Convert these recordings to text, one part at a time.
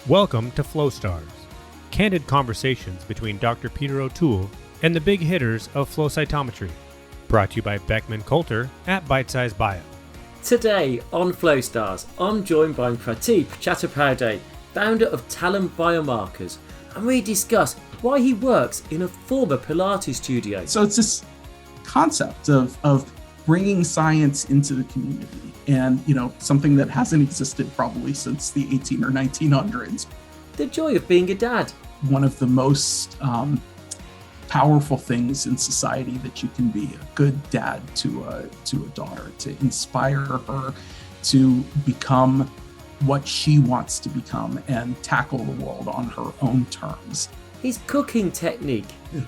Welcome to Flow Stars, candid conversations between Dr. Peter O'Toole and the big hitters of flow cytometry. Brought to you by Beckman Coulter at Bitesize Bio. Today on Flow Stars, I'm joined by Pratip Chattopadhyay, founder of Talon Biomarkers, and we discuss why he works in a former Pilates studio. So it's this concept of bringing science into the community, and something that hasn't existed probably since the 18 or 1900s. The joy of being a dad. One of the most powerful things in society that you can be a good dad to a daughter, to inspire her to become what she wants to become and tackle the world on her own terms. His cooking technique.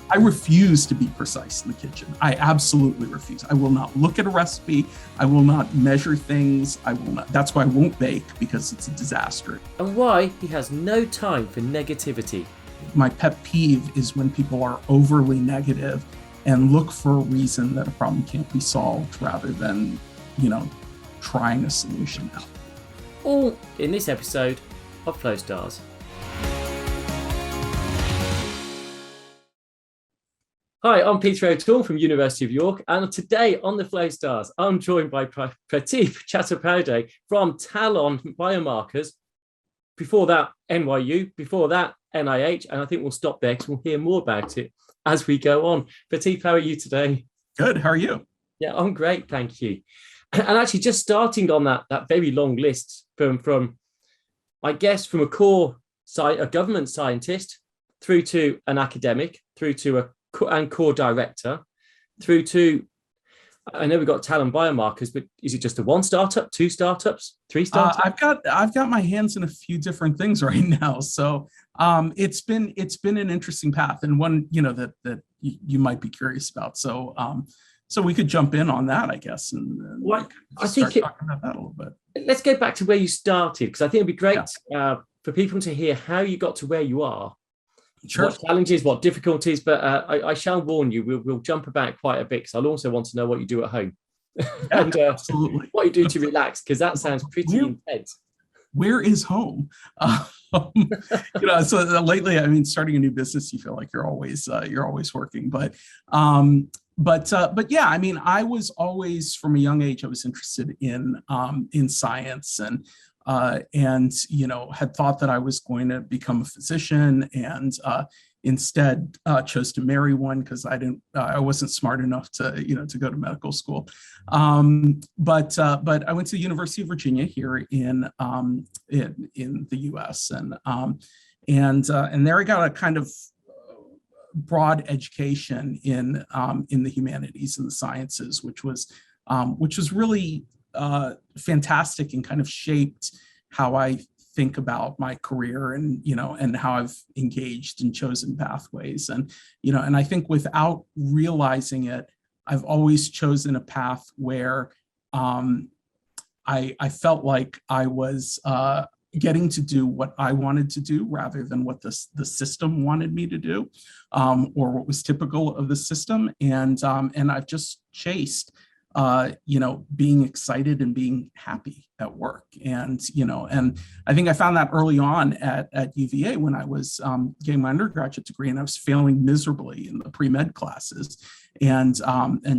I refuse to be precise in the kitchen. I absolutely refuse. I will not look at a recipe. I will not measure things. I will not. That's why I won't bake, because it's a disaster. And why he has no time for negativity. My pet peeve is when people are overly negative and look for a reason that a problem can't be solved rather than, trying a solution out. All in this episode of Flow Stars. Hi, I'm Peter O'Toole from University of York, and today on the Flow Stars, I'm joined by Pratip Chattopadhyay from Talon Biomarkers. Before that, NYU. Before that, NIH. And I think we'll stop there because we'll hear more about it as we go on. Pratip, how are you today? Good. How are you? Yeah, I'm great. Thank you. And actually, just starting on that very long list from I guess, from a government scientist through to an academic, through to a core director, through to, I know we've got Talon Biomarkers, but is it just a one startup, two startups, three startups? I've got my hands in a few different things right now. So it's been an interesting path, and one that you might be curious about. So we could jump in on that, I guess, and I think talking about that a little bit. Let's go back to where you started, because I think it'd be great for people to hear how you got to where you are. Sure. What challenges, what difficulties, but I shall warn you, we'll jump about quite a bit, because I'll also want to know what you do at home and absolutely what you do to relax, because that sounds pretty intense. Where is home? So lately, starting a new business, you feel like you're always working, but yeah, I was always, from a young age, I was interested in science, and had thought that I was going to become a physician, and instead chose to marry one because I wasn't smart enough to go to medical school. But I went to the University of Virginia here in the U.S. and there I got a kind of broad education in the humanities and the sciences, which was really fantastic, and kind of shaped how I think about my career, and how I've engaged and chosen pathways. And I think without realizing it, I've always chosen a path where I felt like I was getting to do what I wanted to do rather than what the system wanted me to do, or what was typical of the system. And I've just chased being excited and being happy at work. And I think I found that early on at UVA when I was getting my undergraduate degree, and I was failing miserably in the pre-med classes, and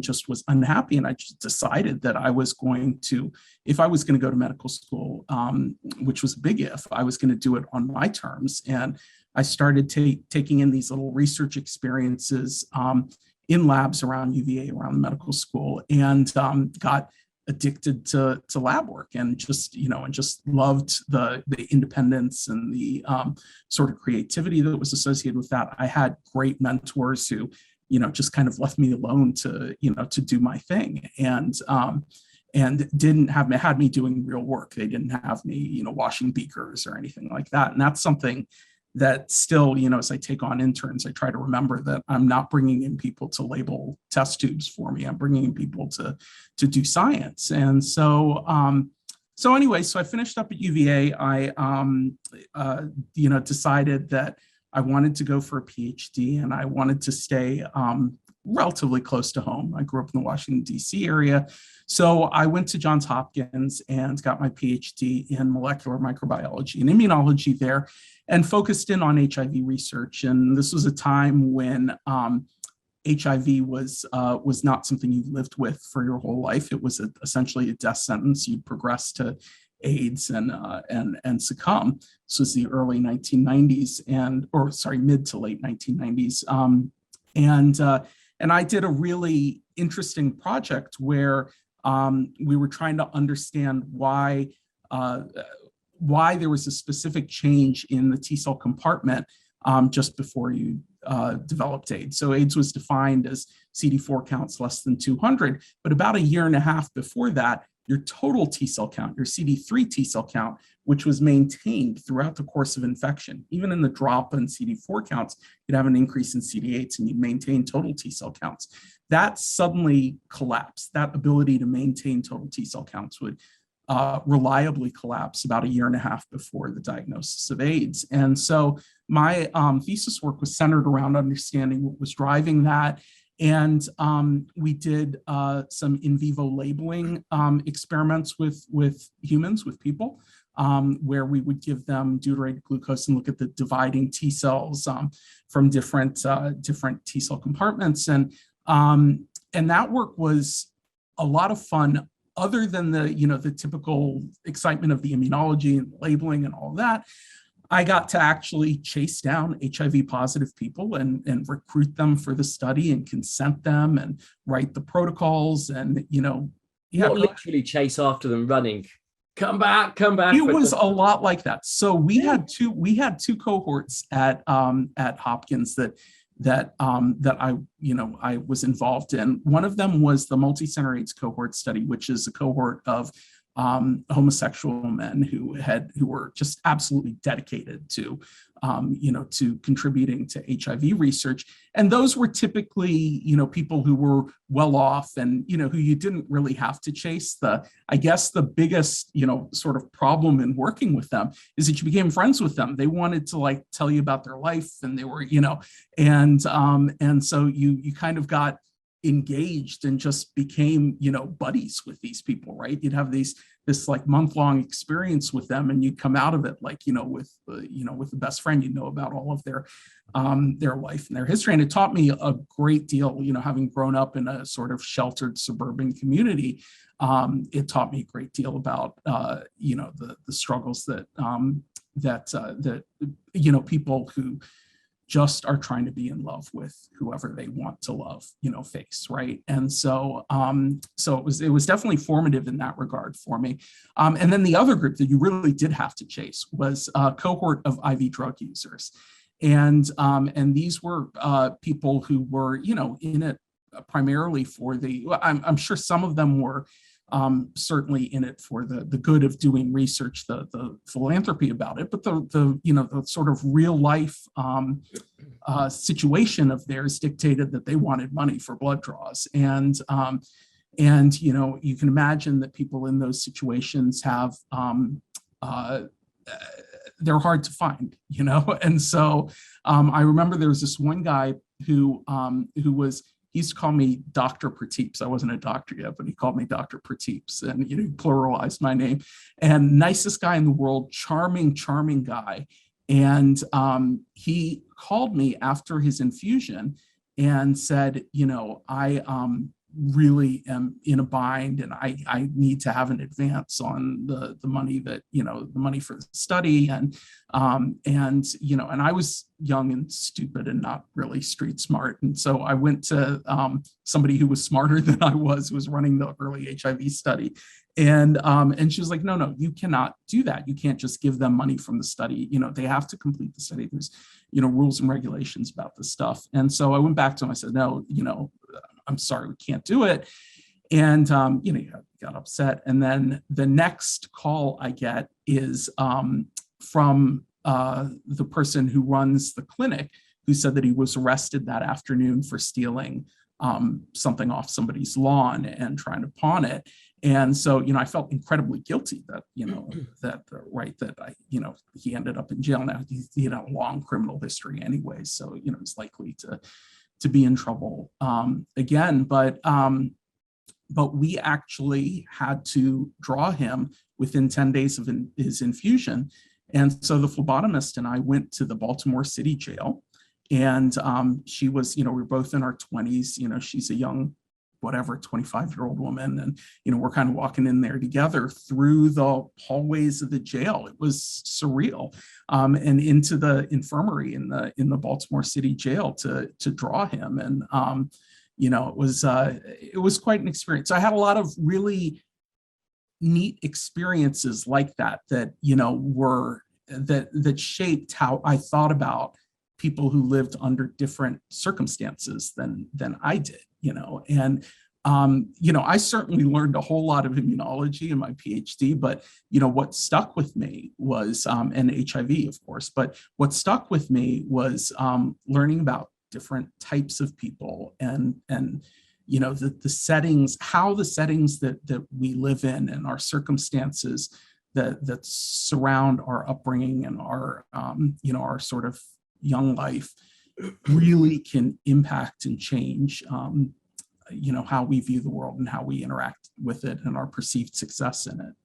just was unhappy. And I just decided that I was going to, if I was going to go to medical school, which was a big if, I was going to do it on my terms. And I started taking in these little research experiences in labs around UVA, around the medical school, and got addicted to lab work, and just loved the independence and the sort of creativity that was associated with that. I had great mentors who just kind of left me alone to do my thing, and didn't had me doing real work. They didn't have me washing beakers or anything like that. And that's something that still, as I take on interns, I try to remember that I'm not bringing in people to label test tubes for me. I'm bringing in people to do science. And so anyway, so I finished up at UVA. I decided that I wanted to go for a PhD, and I wanted to stay relatively close to home. I grew up in the Washington, D.C. area. So I went to Johns Hopkins and got my PhD in molecular microbiology and immunology there, and focused in on HIV research. And this was a time when HIV was not something you lived with for your whole life. It was essentially a death sentence. You'd progress to AIDS and succumb. This was the early 1990s, mid to late 1990s. And I did a really interesting project where we were trying to understand why there was a specific change in the T cell compartment just before you developed AIDS. So AIDS was defined as CD4 counts less than 200, but about a year and a half before that, your total T cell count, your CD3 T cell count, which was maintained throughout the course of infection, even in the drop in CD4 counts, you'd have an increase in CD8s and you'd maintain total T cell counts. That suddenly collapsed. That ability to maintain total T cell counts would reliably collapse about a year and a half before the diagnosis of AIDS. And so my thesis work was centered around understanding what was driving that. And we did some in vivo labeling experiments with humans, with people, where we would give them deuterated glucose and look at the dividing T cells from different T cell compartments. And that work was a lot of fun, other than the typical excitement of the immunology and labeling and all that. I got to actually chase down HIV positive people and recruit them for the study and consent them and write the protocols and, Not literally chase after them running. Come back. It was a lot like that. So we had two cohorts at Hopkins that I was involved in. One of them was the multi-center AIDS cohort study, which is a cohort of homosexual men who were just absolutely dedicated to contributing to HIV research. And those were typically, people who were well off and, who you didn't really have to chase. I guess the biggest, sort of problem in working with them is that you became friends with them. They wanted to tell you about their life, and they were, and so you kind of got engaged and just became, buddies with these people, right? You'd have this month-long experience with them, and you'd come out of it with the best friend. You know about all of their life and their history. And it taught me a great deal, having grown up in a sort of sheltered suburban community. It taught me a great deal about the struggles that people who just are trying to be in love with whoever they want to love, face, right? And so it was definitely formative in that regard for me. And then the other group that you really did have to chase was a cohort of IV drug users. And these were people who were, in it primarily for I'm sure some of them were certainly in it for the good of doing research, the philanthropy about it, but the sort of real life situation of theirs dictated that they wanted money for blood draws. And you can imagine that people in those situations have they're hard to find, And so I remember there was this one guy who he used to call me Dr. Pratip. I wasn't a doctor yet, but he called me Dr. Pratip, and he pluralized my name. And nicest guy in the world, charming guy. And he called me after his infusion and said, I really am in a bind, and I need to have an advance on the money that, the money for the study. And I was young and stupid and not really street smart. And so I went to somebody who was smarter than I was, who was running the early HIV study. And she was like, no, you cannot do that. You can't just give them money from the study. They have to complete the study. There's, rules and regulations about this stuff. And so I went back to him. I said, no, I'm sorry, we can't do it. And, he got upset. And then the next call I get is from the person who runs the clinic, who said that he was arrested that afternoon for stealing something off somebody's lawn and trying to pawn it. And so, I felt incredibly guilty that, that I, he ended up in jail. Now he had a long criminal history anyway. So, he's likely to be in trouble again. But we actually had to draw him within 10 days of his infusion. And so the phlebotomist and I went to the Baltimore City jail, and she was, we were both in our 20s, she's a young, whatever, 25-year-old woman. And, we're kind of walking in there together through the hallways of the jail. It was surreal. And into the infirmary in the Baltimore City jail to draw him. And, it was quite an experience. I had a lot of really neat experiences like that that shaped how I thought about people who lived under different circumstances than I did, and I certainly learned a whole lot of immunology in my PhD, but what stuck with me was and HIV, of course, but what stuck with me was learning about different types of people and the settings, how the settings that we live in and our circumstances that surround our upbringing and our our sort of young life really can impact and change how we view the world and how we interact with it and our perceived success in it.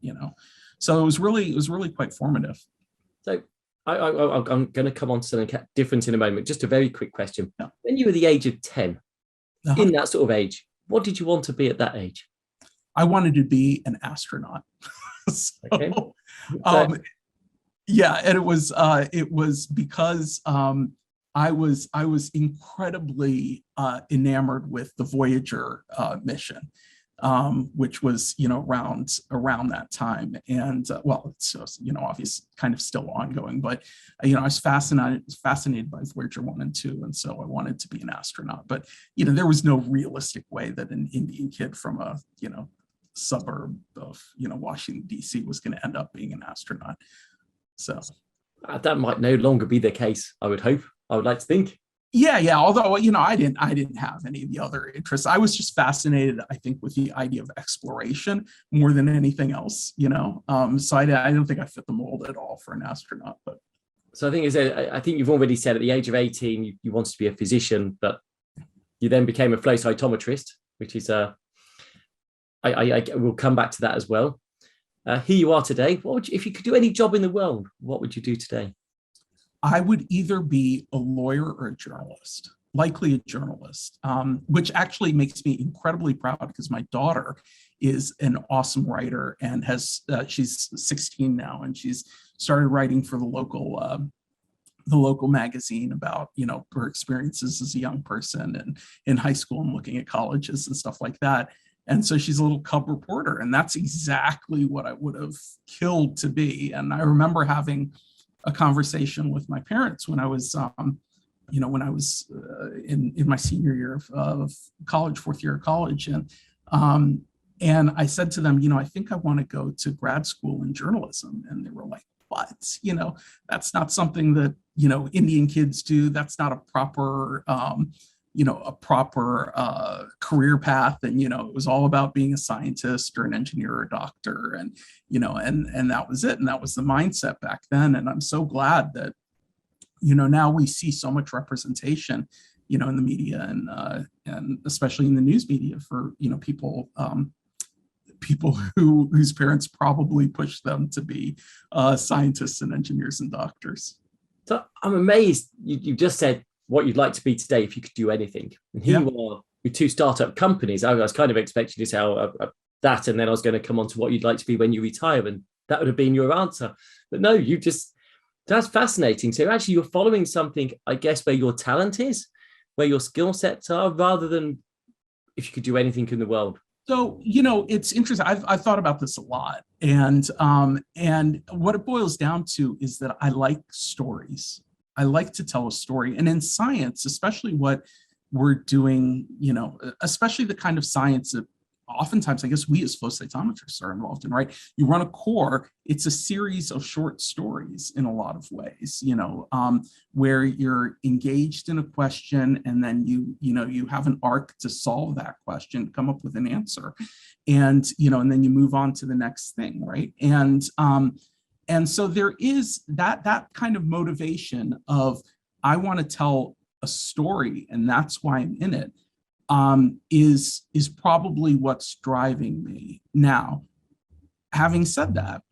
So it was really quite formative. So I'm going to come on to something different in a moment. Just a very quick question. Yeah. When you were the age of 10, in that sort of age, what did you want to be at that age? I wanted to be an astronaut. Okay. Yeah, and it was because I was incredibly enamored with the Voyager mission, which was around that time, and it's just, obviously kind of still ongoing, but I was fascinated by Voyager 1 and 2, and so I wanted to be an astronaut. But there was no realistic way that an Indian kid from a suburb of Washington D.C. was going to end up being an astronaut. So that might no longer be the case, I would hope. I would like to think. Yeah. Although, I didn't have any of the other interests. I was just fascinated, I think, with the idea of exploration more than anything else, So I don't think I fit the mold at all for an astronaut. But so I think you've already said at the age of 18, you wanted to be a physician, but you then became a flow cytometrist, which is I will come back to that as well. Here you are today. If you could do any job in the world, what would you do today? I would either be a lawyer or a journalist, likely a journalist, which actually makes me incredibly proud because my daughter is an awesome writer and she's 16 now, and she's started writing for the local magazine about her experiences as a young person and in high school and looking at colleges and stuff like that. And so she's a little cub reporter, and that's exactly what I would have killed to be. And I remember having a conversation with my parents when I was, in my senior year of college, fourth year of college, and I said to them, I think I want to go to grad school in journalism, and they were like, "What? That's not something that Indian kids do. That's not a proper." Career path. And, it was all about being a scientist or an engineer or a doctor. And, and that was it. And that was the mindset back then. And I'm so glad that, now we see so much representation, in the media and especially in the news media for, people whose parents probably pushed them to be scientists and engineers and doctors. So I'm amazed you just said what you'd like to be today if you could do anything. And here you are with 2 startup companies. I was kind of expecting you to say that, and then I was going to come on to what you'd like to be when you retire, and that would have been your answer. But no, that's fascinating. So actually you're following something, I guess, where your talent is, where your skill sets are, rather than if you could do anything in the world. So, it's interesting. I've thought about this a lot. And what it boils down to is that I like stories. I like to tell a story. And in science, especially what we're doing, especially the kind of science that oftentimes, I guess, we as flow cytometrists are involved in, right? You run a core, it's a series of short stories in a lot of ways, where you're engaged in a question, and then you have an arc to solve that question, come up with an answer, and then you move on to the next thing, right? And so there is that kind of motivation of, I want to tell a story, and that's why I'm in it, is probably what's driving me. Now, having said that,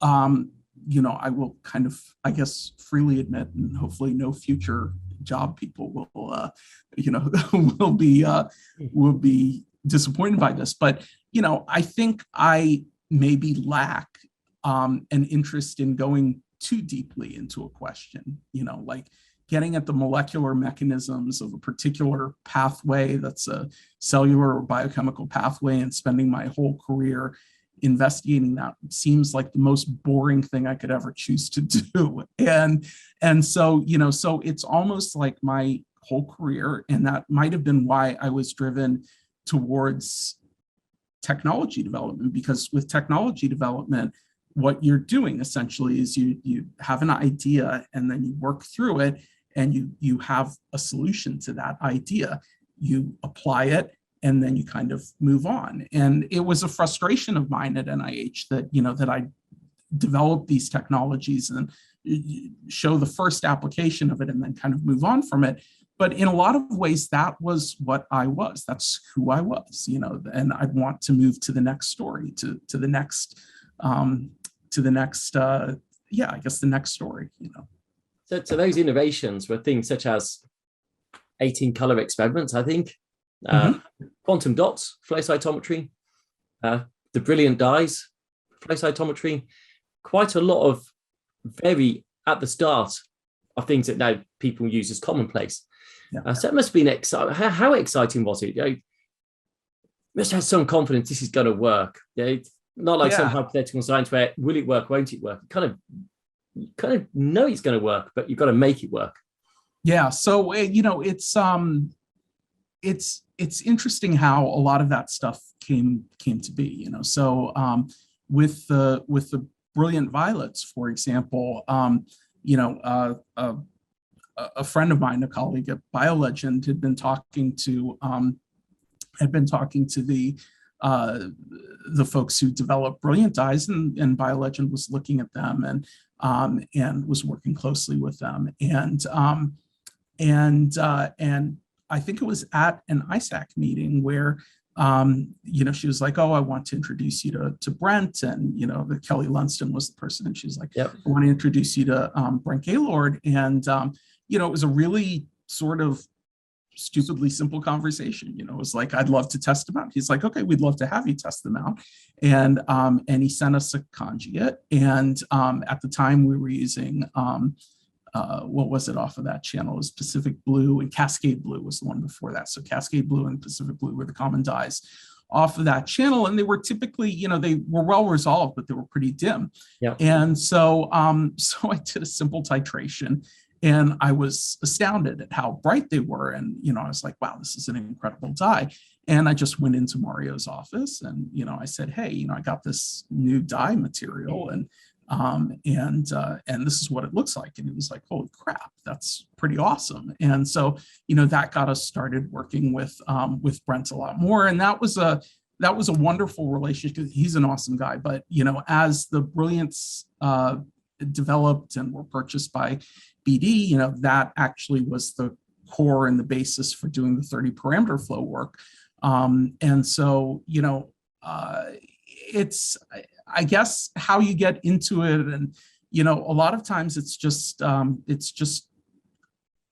I will kind of, I guess, freely admit, and hopefully no future job people will, will be disappointed by this. But, I think I maybe lack an interest in going too deeply into a question, like getting at the molecular mechanisms of a particular pathway that's a cellular or biochemical pathway and spending my whole career investigating that seems like the most boring thing I could ever choose to do. And so, so it's almost like my whole career, and that might have been why I was driven towards technology development, because with technology development, what you're doing essentially is you have an idea and then you work through it and you have a solution to that idea. You apply it and then you kind of move on. And it was a frustration of mine at NIH that, that I developed these technologies and show the first application of it and then kind of move on from it. But in a lot of ways, that was what I was. That's who I was, and I'd want to move to the next story, to the next, I guess the next story, So those innovations were things such as 18 color experiments, I think, quantum dots, flow cytometry, the brilliant dyes, flow cytometry, quite a lot of very at the start of things that now people use as commonplace. Yeah. So it must have been exciting. How exciting was it? You must have some confidence this is going to work. Not like some hypothetical science where will it work, won't it work? You kind of know it's going to work, but you've got to make it work. Yeah. So it's interesting how a lot of that stuff came to be. So with the brilliant violets, for example, a friend of mine, a colleague at BioLegend, had been talking to the folks who developed brilliant dyes, and BioLegend was looking at them and was working closely with them. And I think it was at an ISAC meeting where she was like, "Oh, I want to introduce you to Brent," and Kelly Lunston was the person, and she was like, "Yep. I want to introduce you to Brent Gaylord," and it was a really sort of stupidly simple conversation. It was like, "I'd love to test them out." He's like, "Okay, we'd love to have you test them out," and he sent us a conjugate, and at the time we were using what was it off of that channel? It was Pacific Blue, and Cascade Blue was the one before that. So Cascade Blue and Pacific Blue were the common dyes off of that channel, and they were typically, they were well resolved, but they were pretty dim. Yeah. And so so I did a simple titration, and I was astounded at how bright they were. And I was like, wow, this is an incredible dye. And I just went into Mario's office, and I said, "Hey, I got this new dye material, and this is what it looks like." And it was like, "Holy crap, that's pretty awesome." And so, that got us started working with Brent a lot more. And that was a wonderful relationship. He's an awesome guy. But, as the brilliance developed and were purchased by BD, that actually was the core and the basis for doing the 30 parameter flow work. And so, it's, I guess, how you get into it. And, a lot of times it's just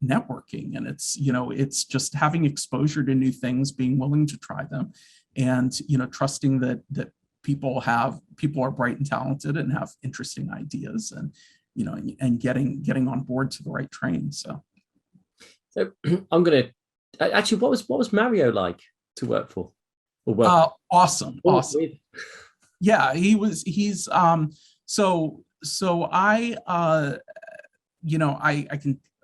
networking, and it's just having exposure to new things, being willing to try them, and, trusting that people are bright and talented and have interesting ideas, and, and getting on board to the right train. So I'm going to actually, what was Mario like to work for? Or work? Awesome. Yeah, he's so I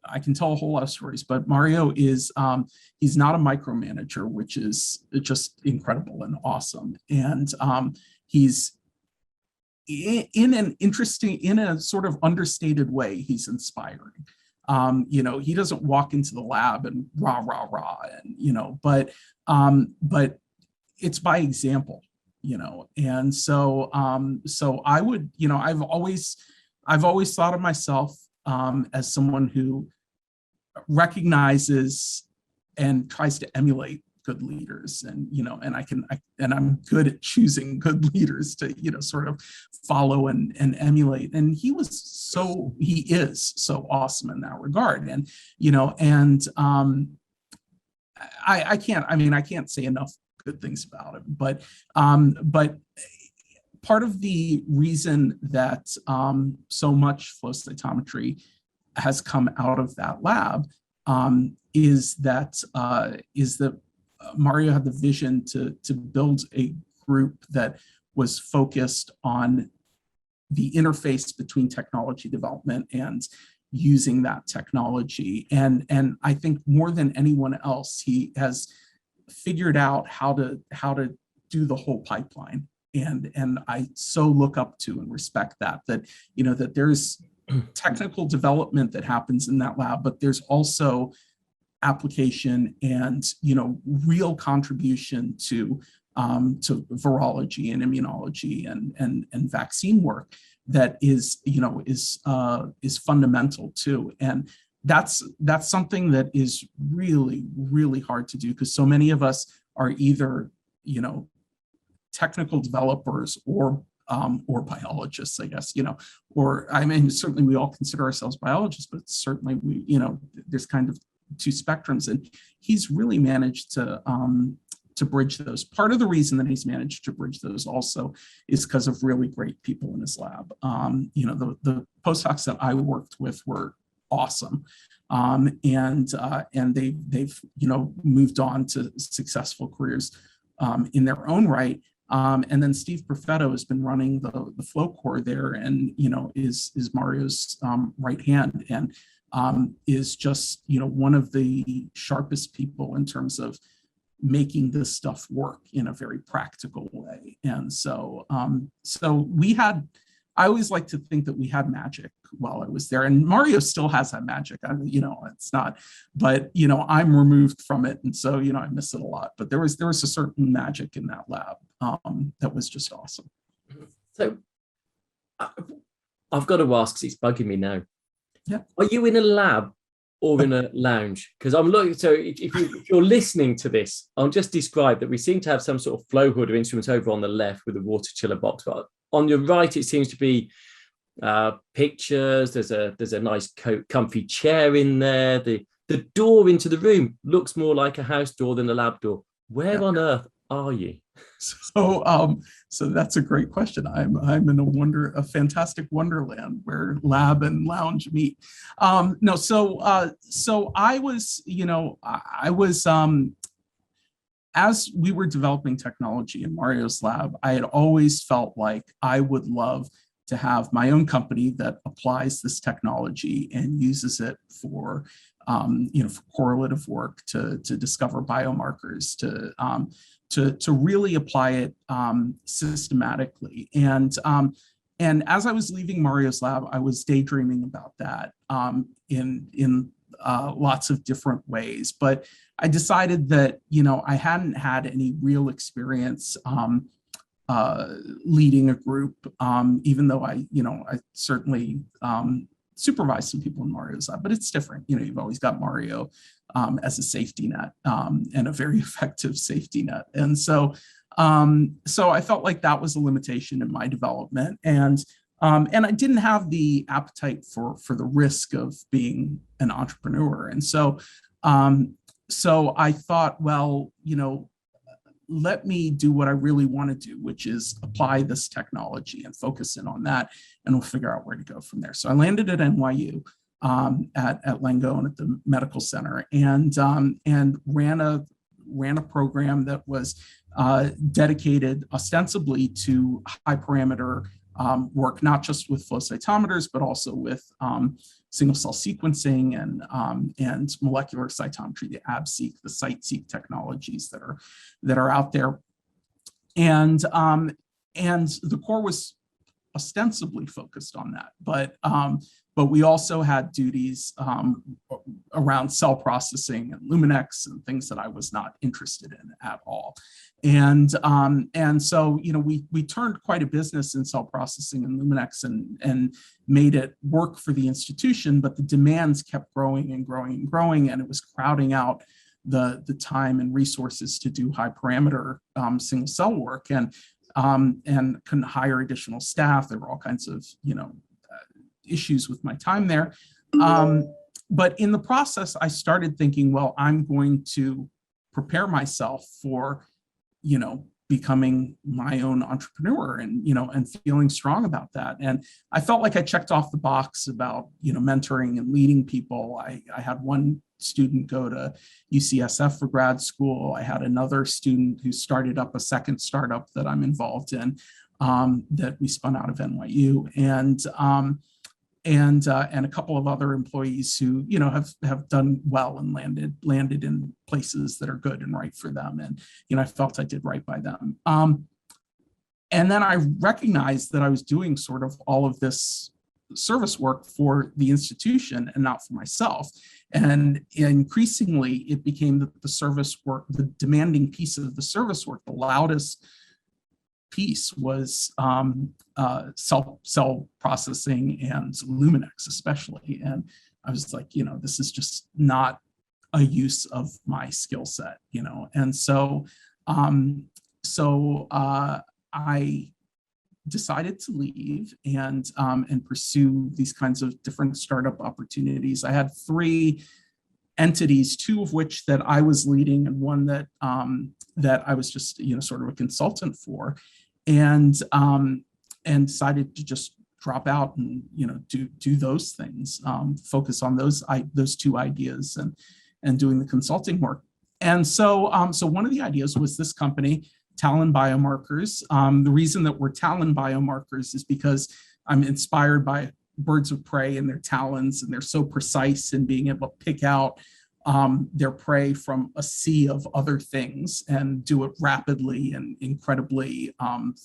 I can tell a whole lot of stories, but Mario is he's not a micromanager, which is just incredible and awesome. And he's in a sort of understated way, he's inspiring. He doesn't walk into the lab and rah, rah, rah, and, but it's by example, and so I would, I've always thought of myself as someone who recognizes and tries to emulate good leaders, and I'm good at choosing good leaders to sort of follow and emulate. And he is so awesome in that regard. And I can't say enough good things about him. But part of the reason that so much flow cytometry has come out of that lab is that Mario had the vision to build a group that was focused on the interface between technology development and using that technology. And I think more than anyone else, he has figured out how to do the whole pipeline. And I so look up to and respect that there's technical development that happens in that lab, but there's also application and real contribution to virology and immunology and vaccine work that is fundamental too. And that's something that is really, really hard to do, because so many of us are either technical developers or biologists, I guess, or certainly we all consider ourselves biologists, but certainly there's kind of two spectrums, and he's really managed to bridge those. Part of the reason that he's managed to bridge those also is because of really great people in his lab. The postdocs that I worked with were awesome, and they've moved on to successful careers in their own right. And then Steve Perfetto has been running the flow core there, and is Mario's right hand, and is just one of the sharpest people in terms of making this stuff work in a very practical way. And so I always like to think that we had magic while I was there, and Mario still has that magic. It's not, but I'm removed from it, and so I miss it a lot. But there was a certain magic in that lab that was just awesome. So I've got to ask, because it's bugging me now. Yeah. Are you in a lab or in a lounge? Because I'm looking. So if you're listening to this, I'll just describe that we seem to have some sort of flow hood of instruments over on the left with a water chiller box. But on your right, it seems to be pictures. There's a nice comfy chair in there. The door into the room looks more like a house door than a lab door. Where on earth are you? So that's a great question. I'm in a fantastic wonderland where lab and lounge meet. So I was as we were developing technology in Mario's lab, I had always felt like I would love to have my own company that applies this technology and uses it for for correlative work, to discover biomarkers, to really apply it systematically. And as I was leaving Mario's lab, I was daydreaming about that in lots of different ways. But I decided that I hadn't had any real experience leading a group, even though I certainly supervised some people in Mario's lab, but it's different. You've always got Mario as a safety net, and a very effective safety net. And so I felt like that was a limitation in my development, and I didn't have the appetite for the risk of being an entrepreneur. And so I thought, well, let me do what I really want to do, which is apply this technology and focus in on that, and we'll figure out where to go from there. So I landed at NYU at Langone at the medical center, and ran a program that was dedicated ostensibly to high parameter work, not just with flow cytometers, but also with single cell sequencing and molecular cytometry, the AbSeq, the CiteSeq technologies that are out there. And the core was ostensibly focused on that, but but we also had duties around cell processing and Luminex and things that I was not interested in at all. And so, we turned quite a business in cell processing and Luminex and made it work for the institution, but the demands kept growing and growing and growing, and it was crowding out the time and resources to do high parameter single cell work, and couldn't hire additional staff. There were all kinds of, issues with my time there. But in the process, I started thinking, well, I'm going to prepare myself for, becoming my own entrepreneur and feeling strong about that. And I felt like I checked off the box about, mentoring and leading people. I had one student go to UCSF for grad school. I had another student who started up a second startup that I'm involved in, that we spun out of NYU. And a couple of other employees who have done well and landed in places that are good and right for them, and I felt I did right by them. And then I recognized that I was doing sort of all of this service work for the institution and not for myself. And increasingly, it became that the service work, the demanding piece of the service work, the loudest piece was cell processing and Luminex especially. And I was like, this is just not a use of my skill set, And so I decided to leave and pursue these kinds of different startup opportunities. I had 3 entities, 2 of which that I was leading, and one that I was just sort of a consultant for, and decided to just drop out and do those things, focus on those 2 ideas and doing the consulting work. And so one of the ideas was this company, Talon Biomarkers. The reason that we're Talon Biomarkers is because I'm inspired by birds of prey and their talons, and they're so precise in being able to pick out their prey from a sea of other things and do it rapidly and incredibly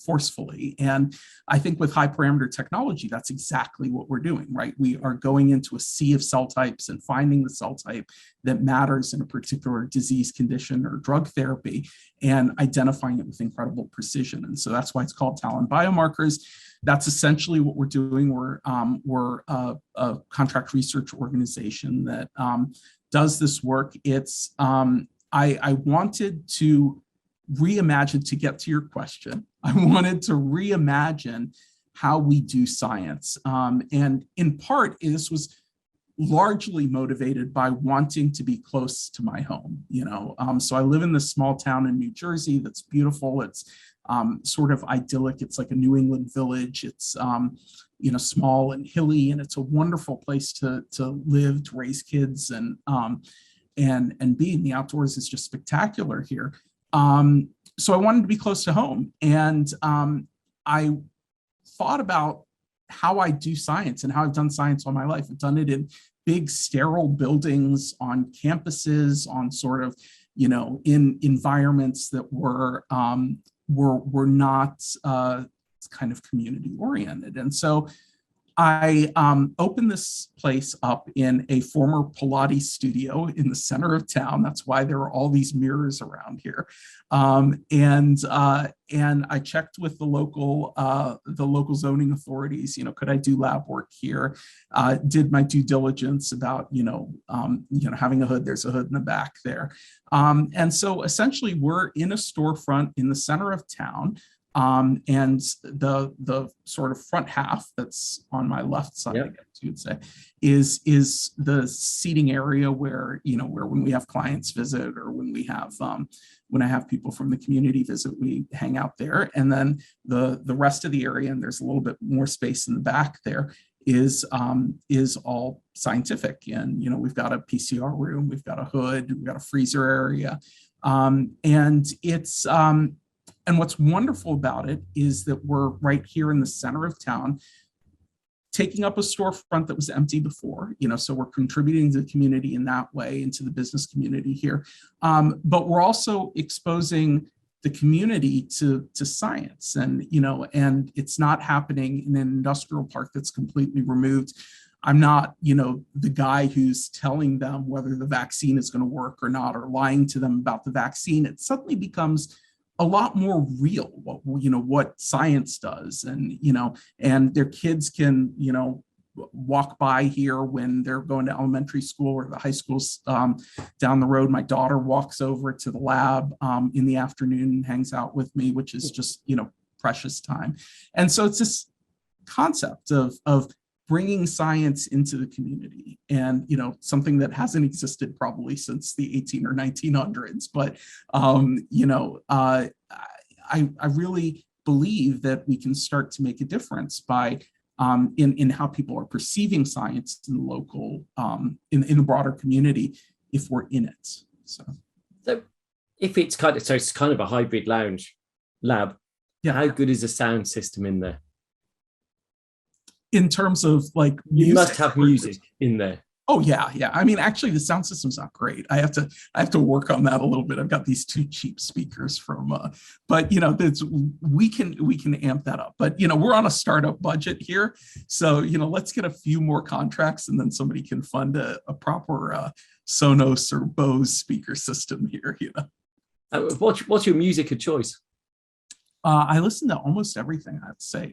forcefully. And I think with high parameter technology, that's exactly what we're doing, right? We are going into a sea of cell types and finding the cell type that matters in a particular disease condition or drug therapy and identifying it with incredible precision. And so that's why it's called Talon Biomarkers. That's essentially what we're doing. We're a contract research organization that does this work. It's I wanted to reimagine, to get to your question, I wanted to reimagine how we do science. And in part, this was largely motivated by wanting to be close to my home. So I live in this small town in New Jersey that's beautiful. It's sort of idyllic. It's like a New England village. It's small and hilly, and it's a wonderful place to live, to raise kids, and be in the outdoors is just spectacular here. So I wanted to be close to home, and I thought about how I do science and how I've done science all my life. I've done it in big sterile buildings, on campuses, on sort of in environments that were not kind of community oriented. And so I opened this place up in a former Pilates studio in the center of town. That's why there are all these mirrors around here. And I checked with the local zoning authorities. Could I do lab work here? Did my due diligence about having a hood. There's a hood in the back there. And so essentially, we're in a storefront in the center of town. And the sort of front half that's on my left side, I guess you would say, is the seating area where when we have clients visit, or when I have people from the community visit, we hang out there. And then the rest of the area, and there's a little bit more space in the back there, is all scientific. And we've got a PCR room, we've got a hood, we've got a freezer area, and it's and what's wonderful about it is that we're right here in the center of town, taking up a storefront that was empty before, so we're contributing to the community in that way, into the business community here. But we're also exposing the community to science, and it's not happening in an industrial park that's completely removed I'm not, the guy who's telling them whether the vaccine is going to work or not, or lying to them about the vaccine. It suddenly becomes a lot more real, what science does. And their kids can, walk by here when they're going to elementary school or the high schools down the road. My daughter walks over to the lab in the afternoon and hangs out with me, which is just, precious time. And so it's this concept of bringing science into the community, and something that hasn't existed probably since the 18 or 1900s. But I really believe that we can start to make a difference by in how people are perceiving science in the local, in the broader community, if we're in it. So if it's kind of a hybrid lounge lab. Yeah. How good is the sound system in there? In terms of like music, you must have music in there. Oh yeah. I mean, actually, the sound system's not great. I have to work on that a little bit. I've got these 2 cheap speakers from, but we can amp that up. But we're on a startup budget here, so let's get a few more contracts, and then somebody can fund a proper Sonos or Bose speaker system here. What's your music of choice? I listen to almost everything, I have to say.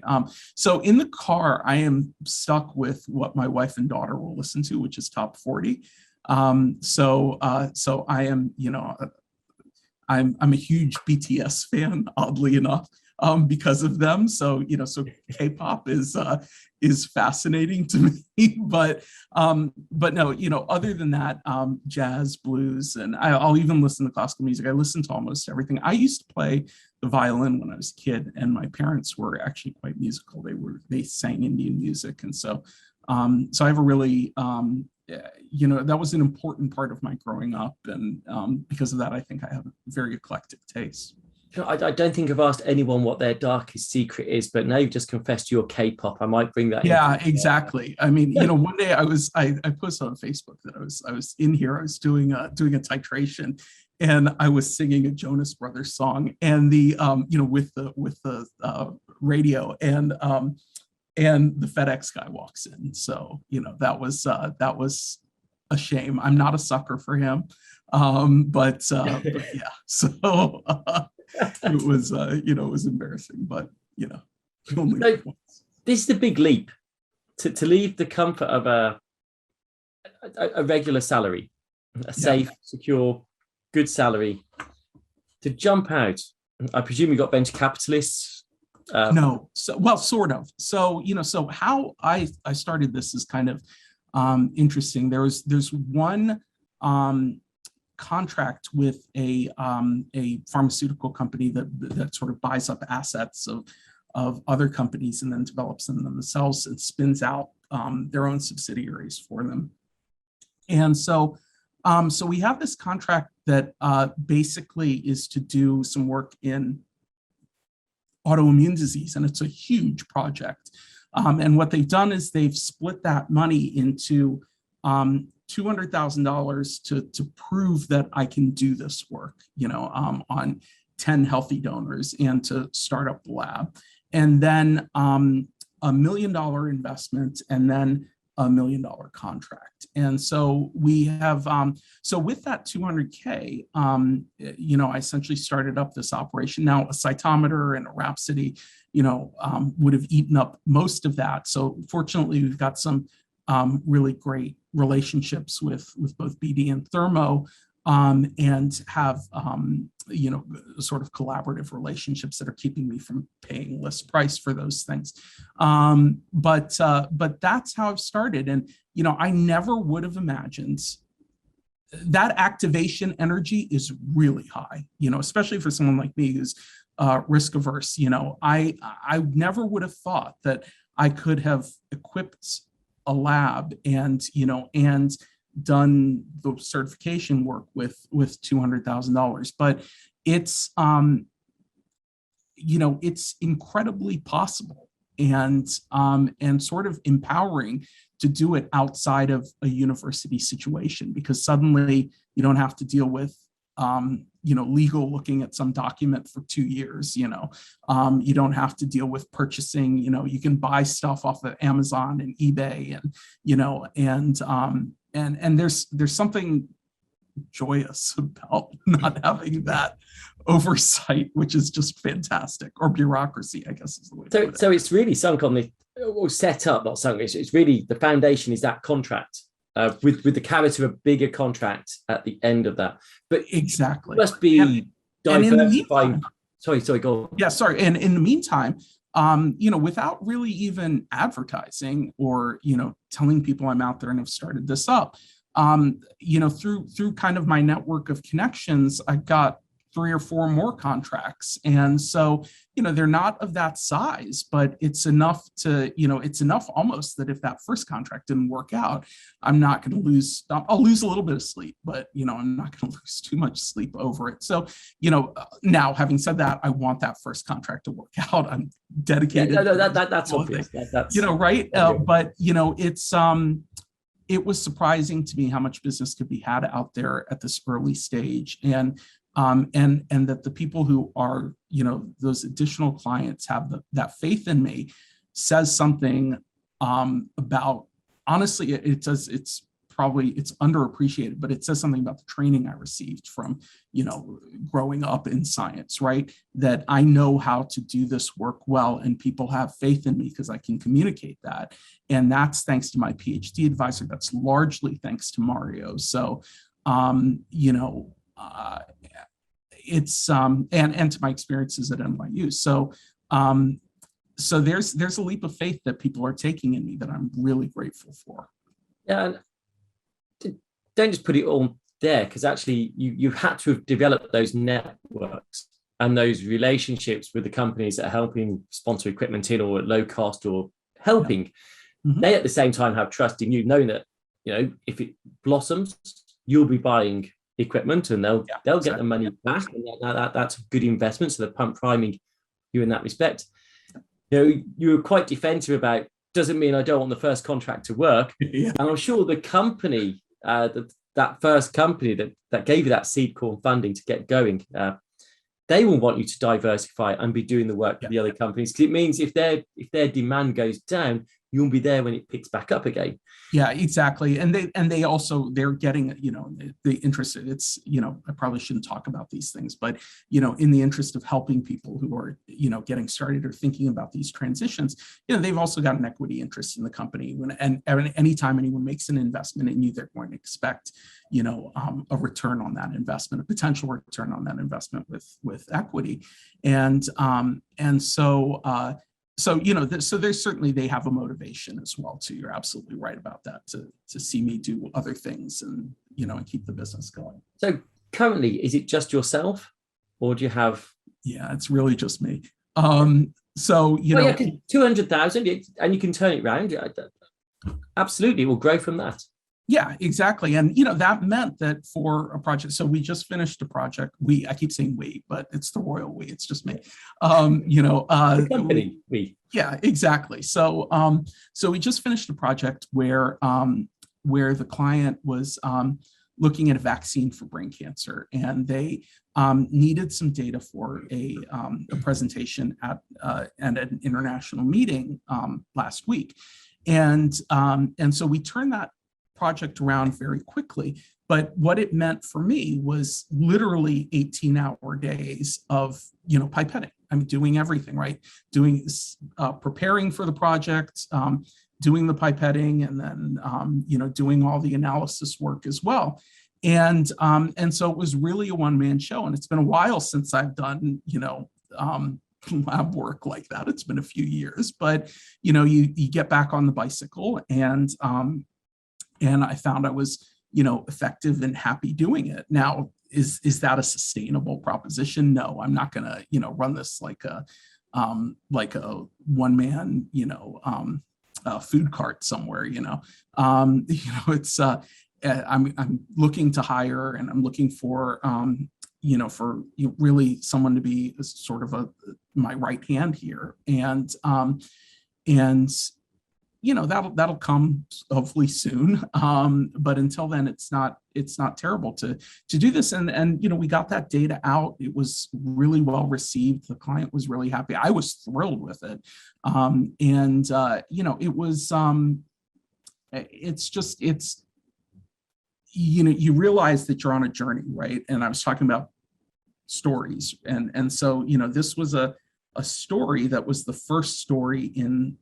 So in the car, I am stuck with what my wife and daughter will listen to, which is top 40. So I am, I'm a huge BTS fan, oddly enough, because of them. So so K-pop is fascinating to me. But no, other than that, jazz, blues, and I'll even listen to classical music. I listen to almost everything. I used to play the violin when I was a kid, and my parents were actually quite musical. They sang Indian music, and so I have a really that was an important part of my growing up, and because of that, I think I have a very eclectic taste. I don't think I've asked anyone what their darkest secret is, but now you've just confessed your K-pop. I might bring that. Yeah, exactly. I mean, one day I posted on Facebook that I was in here. I was doing a titration, and I was singing a Jonas Brothers song, and the with the radio, and the FedEx guy walks in. So that was a shame. I'm not a sucker for him, but yeah. So it was it was embarrassing, but only so this is the big leap to leave the comfort of a regular salary, a safe, secure, good salary, to jump out. I presume you got venture capitalists. No, sort of. So so how I started this is kind of interesting. There's one contract with a pharmaceutical company that sort of buys up assets of other companies and then develops them themselves and spins out their own subsidiaries for them. And so we have this contract that basically is to do some work in autoimmune disease, and it's a huge project. And what they've done is they've split that money into $200,000 to prove that I can do this work, on 10 healthy donors, and to start up the lab. And then $1 million investment, and then $1 million contract. And so we have, so with that 200K, I essentially started up this operation. Now a cytometer and a Rhapsody, would have eaten up most of that. So fortunately, we've got some really great relationships with both BD and Thermo, and have sort of collaborative relationships that are keeping me from paying list price for those things. But that's how I've started. And I never would have imagined that activation energy is really high, especially for someone like me who's risk averse. I never would have thought that I could have equipped a lab and done the certification work with $200,000, but it's it's incredibly possible and sort of empowering to do it outside of a university situation, because suddenly you don't have to deal with legal looking at some document for 2 years. You don't have to deal with purchasing. You can buy stuff off of Amazon and eBay, and there's something joyous about not having that oversight, which is just fantastic, or bureaucracy, I guess is the way to put it. So it's really sunk on the, or set up, not sunk. It's really the foundation is that contract. With the character of a bigger contract at the end of that, but exactly must be diversifying. Sorry, go on. Yeah, sorry. And in the meantime, without really even advertising or telling people I'm out there and have started this up, through kind of my network of connections, I've got 3 or 4 more contracts, and so they're not of that size, but it's enough to it's enough almost that if that first contract didn't work out, I'm not going to lose. I'll lose a little bit of sleep, but I'm not going to lose too much sleep over it. So now having said that, I want that first contract to work out. I'm dedicated. Yeah, that's obvious. That's right. But it was surprising to me how much business could be had out there at this early stage, and that the people who are, those additional clients have that faith in me says something about, honestly, it says it's underappreciated, but it says something about the training I received from, growing up in science, right? That I know how to do this work well, and people have faith in me because I can communicate that. And that's thanks to my PhD advisor. That's largely thanks to Mario. So, it's and to my experiences at NYU. So there's a leap of faith that people are taking in me that I'm really grateful for. Yeah, and don't just put it all there, because actually you had to have developed those networks and those relationships with the companies that are helping sponsor equipment in or at low cost or helping. Yeah. Mm-hmm. They at the same time have trust in you, knowing that if it blossoms, you'll be buying equipment and they'll get the money back, and that's a good investment. So they're pump priming you in that respect. You were quite defensive about, doesn't mean I don't want the first contract to work. Yeah. And I'm sure the company, that first company that gave you that seed corn funding to get going, they will want you to diversify and be doing the work for the other companies, because it means if their demand goes down, you'll be there when it picks back up again. Yeah, exactly. And they also, they're getting, the interest. It's, I probably shouldn't talk about these things, but, in the interest of helping people who are, getting started or thinking about these transitions, they've also got an equity interest in the company. And anytime anyone makes an investment in you, they're going to expect, a return on that investment, a potential return on that investment with equity. So there's certainly, they have a motivation as well too. You're absolutely right about that, to see me do other things and and keep the business going. So currently, is it just yourself, or do you have? Yeah, it's really just me. 200,000, and you can turn it around. Absolutely, it will grow from that. Yeah, exactly. And, that meant that for a project, so we just finished a project. I keep saying we, but it's the royal we, it's just me. The company, we. Yeah, exactly. So we just finished a project where the client was looking at a vaccine for brain cancer, and they needed some data for a presentation at an international meeting last week. And so we turned that project around very quickly. But what it meant for me was literally 18-hour days of, pipetting. I'm doing everything, right? Preparing for the project, doing the pipetting, and then, doing all the analysis work as well. And so it was really a one-man show. And it's been a while since I've done, lab work like that. It's been a few years, but, you get back on the bicycle, and I found I was, effective and happy doing it. Now, is that a sustainable proposition? No, I'm not going to, run this like a one-man, food cart somewhere. It's I'm looking to hire, and I'm looking for really someone to be sort of my right hand here, and that'll come hopefully soon. But until then, it's not terrible to do this. And we got that data out. It was really well received. The client was really happy. I was thrilled with it. It was you realize that you're on a journey, right? And I was talking about stories, and so this was a story that was the first story in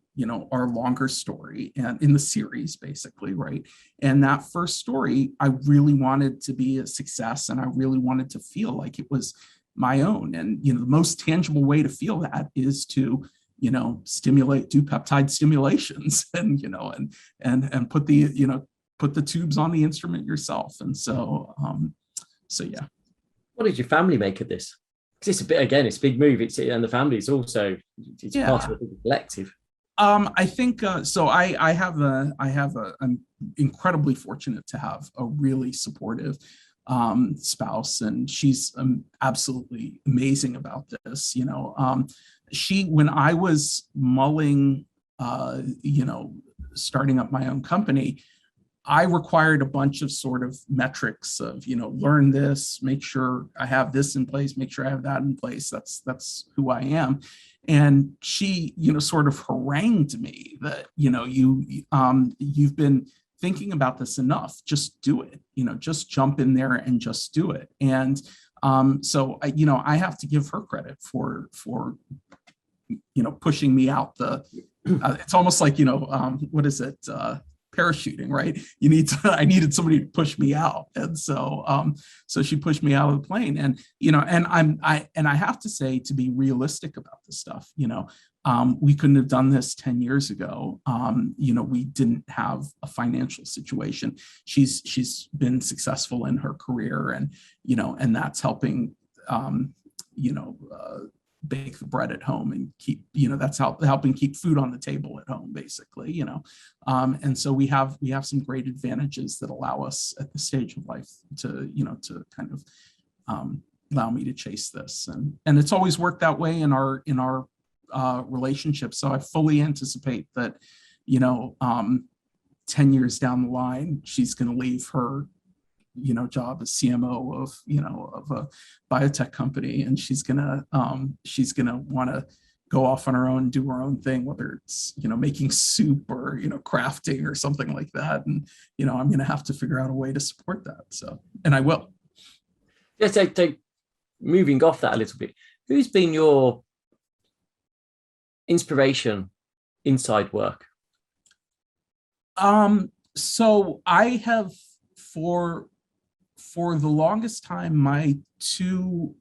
our longer story and in the series, basically, right? And that first story, I really wanted to be a success, and I really wanted to feel like it was my own. And the most tangible way to feel that is to do peptide stimulations and put the tubes on the instrument yourself. And so yeah. What did your family make of this? Because it's it's a big move. And the family is also part of a big collective. I think so. I'm incredibly fortunate to have a really supportive spouse, and she's absolutely amazing about this. When I was mulling, starting up my own company, I required a bunch of sort of metrics of, learn this, make sure I have this in place, make sure I have that in place. That's who I am. And she, sort of harangued me that, you've been thinking about this enough, just do it, just jump in there and just do it. And so I have to give her credit for pushing me out it's almost like, what is it? Parachuting, right? I needed somebody to push me out. And so she pushed me out of the plane. And, I have to say, to be realistic about this stuff, we couldn't have done this 10 years ago. We didn't have a financial situation. She's been successful in her career, and that's helping, bake the bread at home and keep, that's helping keep food on the table at home, basically, and so we have some great advantages that allow us at this stage of life to kind of allow me to chase this, and it's always worked that way in our relationship. So I fully anticipate that 10 years down the line, she's going to leave her job as CMO of a biotech company, and she's gonna want to go off on her own and do her own thing, whether it's making soup or crafting or something like that. And I'm gonna have to figure out a way to support that. So, and I will. Yeah, take moving off that a little bit. Who's been your inspiration inside work? So I have for the longest time, my two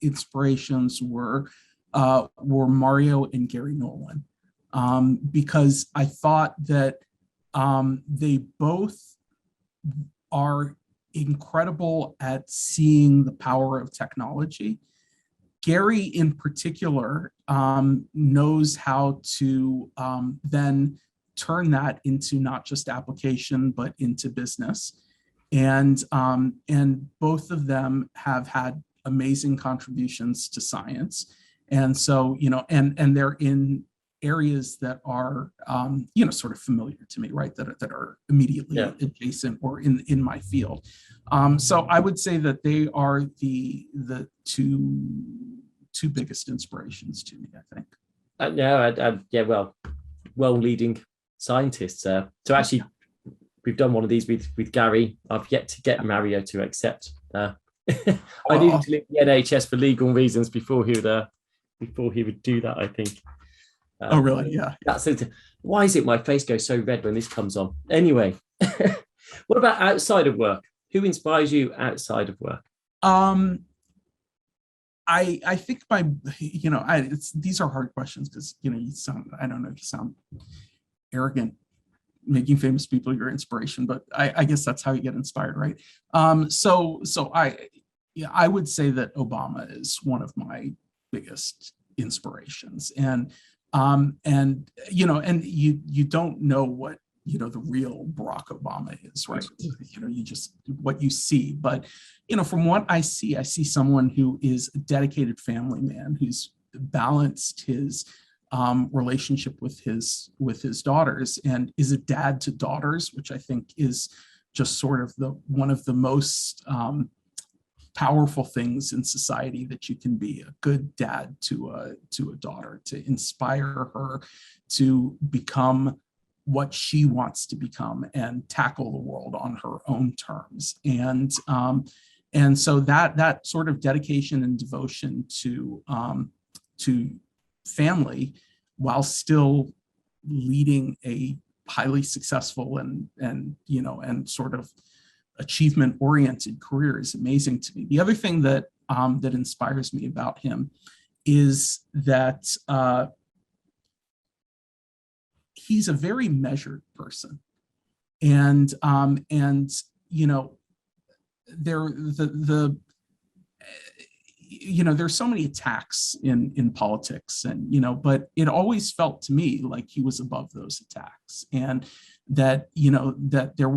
inspirations were Mario and Gary Nolan, because I thought that they both are incredible at seeing the power of technology. Gary, in particular, knows how to then turn that into not just application, but into business. And both of them have had amazing contributions to science. And so, and they're in areas that are, sort of familiar to me, right? That are immediately adjacent or in my field. So I would say that they are the two biggest inspirations to me, I think. Well leading scientists. So actually, we've done one of these with Gary. I've yet to get Mario to accept. I needed to leave the NHS for legal reasons before he would do that, I think. Oh, really? Yeah. That's it. Why is it my face goes so red when this comes on? Anyway, what about outside of work? Who inspires you outside of work? I think these are hard questions because you sound arrogant, making famous people your inspiration, but I guess that's how you get inspired, right? So I would say that Obama is one of my biggest inspirations, and you don't know what the real Barack Obama is, right? You just what you see, but from what I see someone who is a dedicated family man who's balanced his relationship with his daughters, and is a dad to daughters, which I think is just sort of one of the most powerful things in society that you can be, a good dad to a daughter, to inspire her to become what she wants to become and tackle the world on her own terms. And so that sort of dedication and devotion to family, while still leading a highly successful and sort of achievement-oriented career, is amazing to me. The other thing that inspires me about him is that he's a very measured person, and there's so many attacks in politics, and but it always felt to me like he was above those attacks, and that that there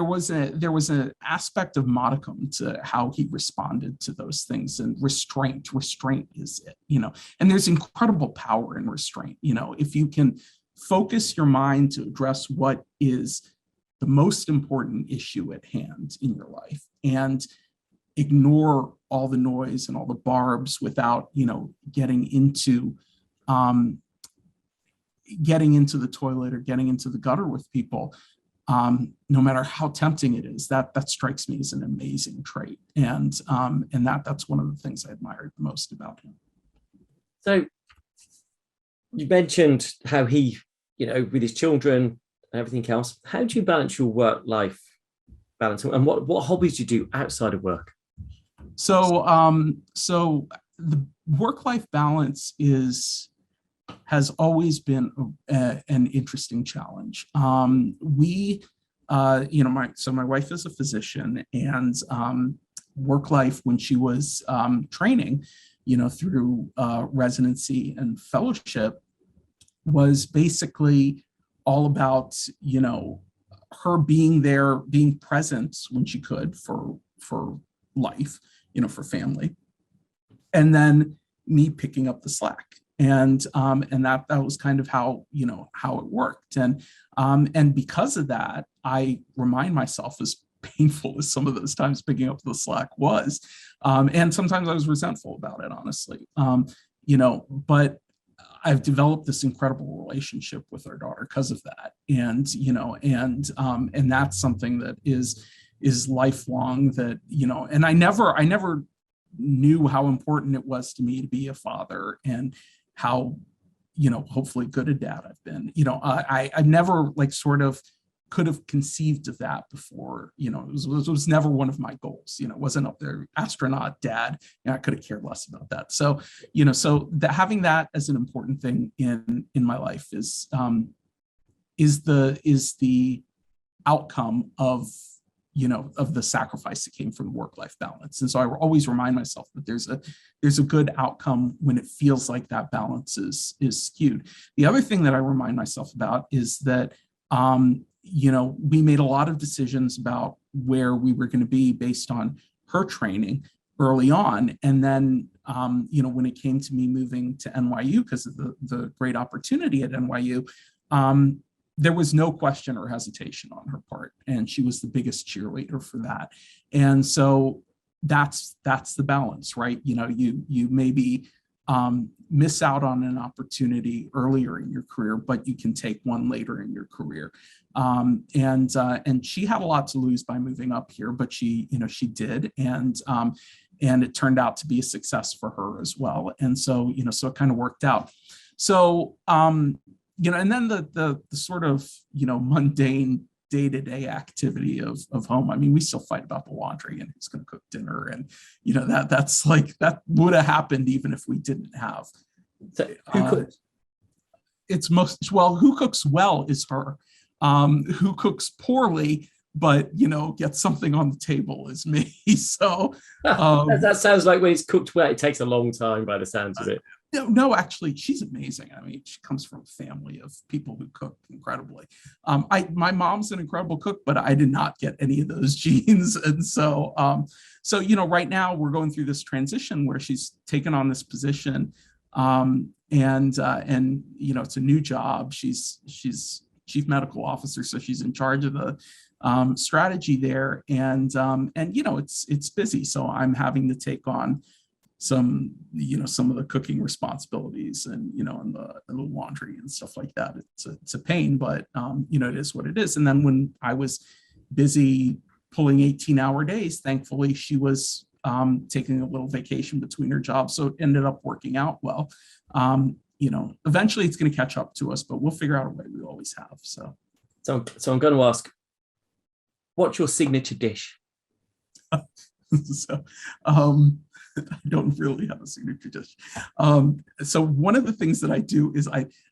was an aspect of modicum to how he responded to those things, and restraint is it, and there's incredible power in restraint. If you can focus your mind to address what is the most important issue at hand in your life, and ignore all the noise and all the barbs without getting into the toilet or getting into the gutter with people, no matter how tempting it is, that strikes me as an amazing trait, and that's one of the things I admired the most about him. So you mentioned how he, with his children and everything else, how do you balance your work-life balance, and what hobbies do you do outside of work? So the work-life balance has always been an interesting challenge. My wife is a physician, and work life, when she was training, through residency and fellowship, was basically all about her being there, being present when she could for life, for family, and then me picking up the slack. And that was kind of how it worked. And because of that, I remind myself, as painful as some of those times picking up the slack was, and sometimes I was resentful about it, honestly, but I've developed this incredible relationship with our daughter because of that. And that's something that is lifelong, that, and I never knew how important it was to me to be a father, and how, hopefully good a dad I've been. I never sort of could have conceived of that before. It was never one of my goals. It wasn't up there, astronaut dad. I could have cared less about that. So, having that as an important thing in my life is the outcome of the sacrifice that came from work-life balance. And so I always remind myself that there's a good outcome when it feels like that balance is skewed. The other thing that I remind myself about is that, we made a lot of decisions about where we were going to be based on her training early on. And then, when it came to me moving to NYU because of the great opportunity at NYU, there was no question or hesitation on her part, and she was the biggest cheerleader for that. And so that's the balance, right? You maybe miss out on an opportunity earlier in your career, but you can take one later in your career. And she had a lot to lose by moving up here, but she did, and it turned out to be a success for her as well. And so so it kind of worked out. So and then the sort of mundane day-to-day activity of home. I mean, we still fight about the laundry and who's going to cook dinner, and that would have happened even if we didn't have. So who cooks? Who cooks well is her. Who cooks poorly but gets something on the table is me. So that sounds like when it's cooked well, it takes a long time by the sounds of it. No, actually, she's amazing. I mean, she comes from a family of people who cook incredibly. My mom's an incredible cook, but I did not get any of those genes. And so, right now we're going through this transition where she's taken on this position, and it's a new job. She's chief medical officer, so she's in charge of the strategy there, and it's busy. So I'm having to take on some of the cooking responsibilities and the laundry and stuff like that. It's a pain, but it is what it is. And then when I was busy pulling 18-hour days, thankfully she was taking a little vacation between her jobs, so it ended up working out well. Eventually it's going to catch up to us, but we'll figure out a way. We always have. So I'm going to ask, what's your signature dish? So I don't really have a signature dish. So one of the things that I do is